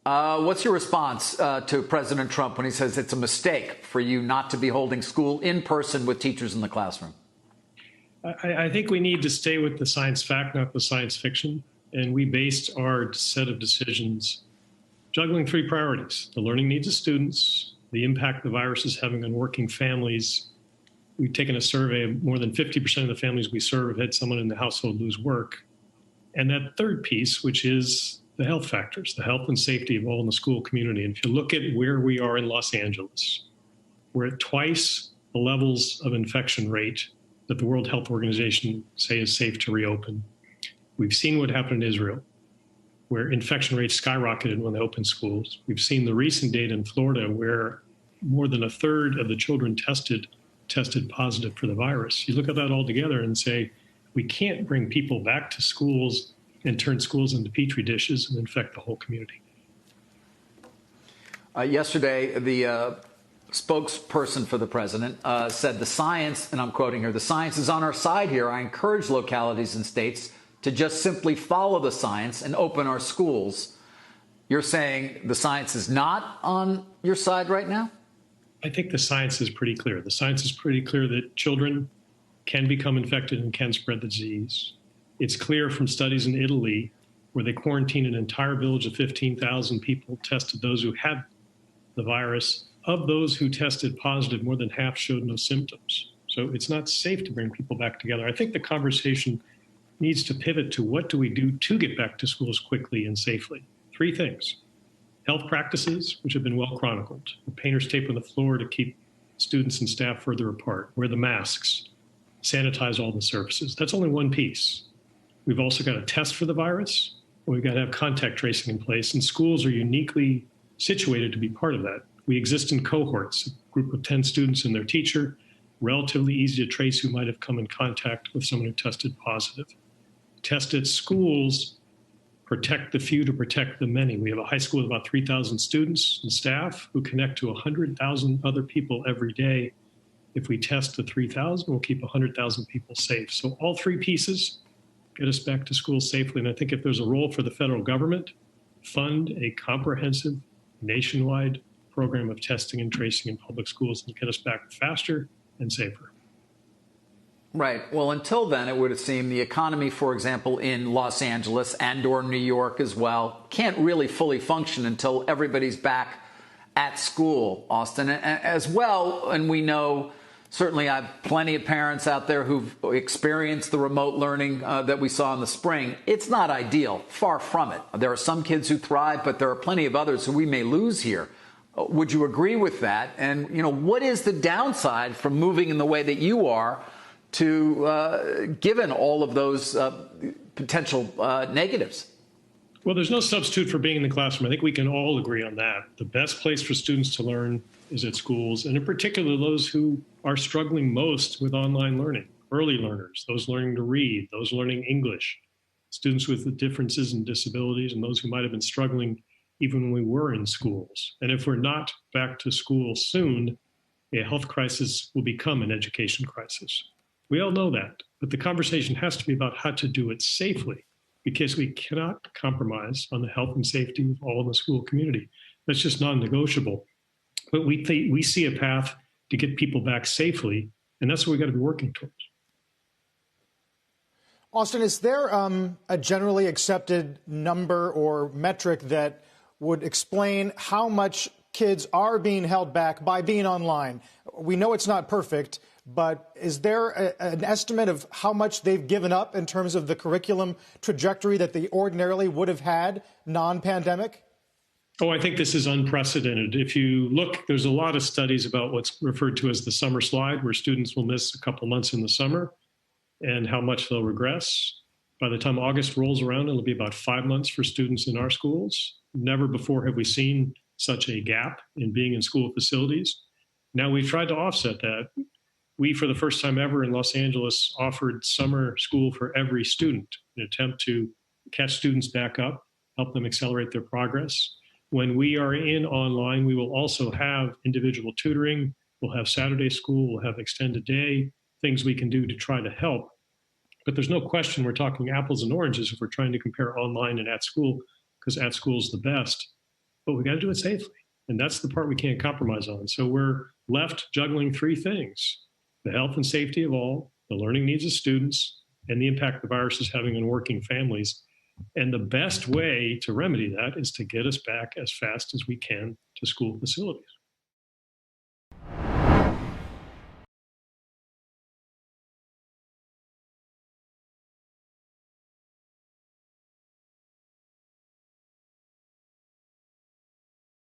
What's your response to President Trump when he says it's a mistake for you not to be holding school in person with teachers in the classroom? I think we need to stay with the science fact, not the science fiction. And we based our set of decisions juggling three priorities: the learning needs of students, the impact the virus is having on working families. We've taken a survey of more than 50% of the families we serve have had someone in the household lose work. And that third piece, which is the health factors, the health and safety of all in the school community. And if you look at where we are in Los Angeles, we're at twice the levels of infection rate that the World Health Organization say is safe to reopen. We've seen what happened in Israel, where infection rates skyrocketed when they opened schools. We've seen the recent data in Florida where more than a third of the children tested positive for the virus. You look at that all together and say, we can't bring people back to schools and turn schools into petri dishes and infect the whole community. Yesterday, the spokesperson for the president said the science, and I'm quoting her, "The science is on our side here. I encourage localities and states to just simply follow the science and open our schools." You're saying the science is not on your side right now? I think the science is pretty clear. The science is pretty clear that children can become infected and can spread the disease. It's clear from studies in Italy where they quarantined an entire village of 15,000 people, tested those who had the virus. Of those who tested positive, more than half showed no symptoms. So it's not safe to bring people back together. I think the conversation needs to pivot to what do we do to get back to schools quickly and safely. Three things: health practices, which have been well chronicled, the painter's tape on the floor to keep students and staff further apart, wear the masks, sanitize all the surfaces. That's only one piece. We've also got to test for the virus, and we've got to have contact tracing in place, and schools are uniquely situated to be part of that. We exist in cohorts, a group of 10 students and their teacher, relatively easy to trace who might have come in contact with someone who tested positive. Test at schools, protect the few to protect the many. We have a high school with about 3,000 students and staff who connect to 100,000 other people every day. If we test the 3,000, we'll keep 100,000 people safe. So all three pieces get us back to school safely. And I think if there's a role for the federal government, fund a comprehensive nationwide program of testing and tracing in public schools and get us back faster and safer. Right. Well, until then, it would seem the economy, for example, in Los Angeles and or New York as well, can't really fully function until everybody's back at school, Austin, as well. And we know, certainly I have plenty of parents out there who've experienced the remote learning that we saw in the spring. It's not ideal, far from it. There are some kids who thrive, but there are plenty of others who we may lose here. Would you agree with that? And, you know, what is the downside from moving in the way that you are to given all of those potential negatives? Well, there's no substitute for being in the classroom. I think we can all agree on that. The best place for students to learn is at schools, and in particular, those who are struggling most with online learning, early learners, those learning to read, those learning English, students with differences and disabilities, and those who might have been struggling even when we were in schools. And if we're not back to school soon, a health crisis will become an education crisis. We all know that, but the conversation has to be about how to do it safely, because we cannot compromise on the health and safety of all in the school community. That's just non-negotiable. But we see a path to get people back safely, and that's what we've got to be working towards. Austin, is there a generally accepted number or metric that would explain how much kids are being held back by being online? We know it's not perfect, but is there an estimate of how much they've given up in terms of the curriculum trajectory that they ordinarily would have had non-pandemic? Oh, I think this is unprecedented. If you look, there's a lot of studies about what's referred to as the summer slide, where students will miss a couple months in the summer and how much they'll regress. By the time August rolls around, it'll be about 5 months for students in our schools. Never before have we seen such a gap in being in school facilities. Now, we've tried to offset that. We, for the first time ever in Los Angeles, offered summer school for every student, in an attempt to catch students back up, help them accelerate their progress. When we are in online, we will also have individual tutoring. We'll have Saturday school. We'll have extended day, things we can do to try to help. But there's no question we're talking apples and oranges if we're trying to compare online and at school, because at school is the best. but we got to do it safely. And that's the part we can't compromise on. So we're left juggling three things: the health and safety of all, the learning needs of students, and the impact the virus is having on working families. And the best way to remedy that is to get us back as fast as we can to school facilities.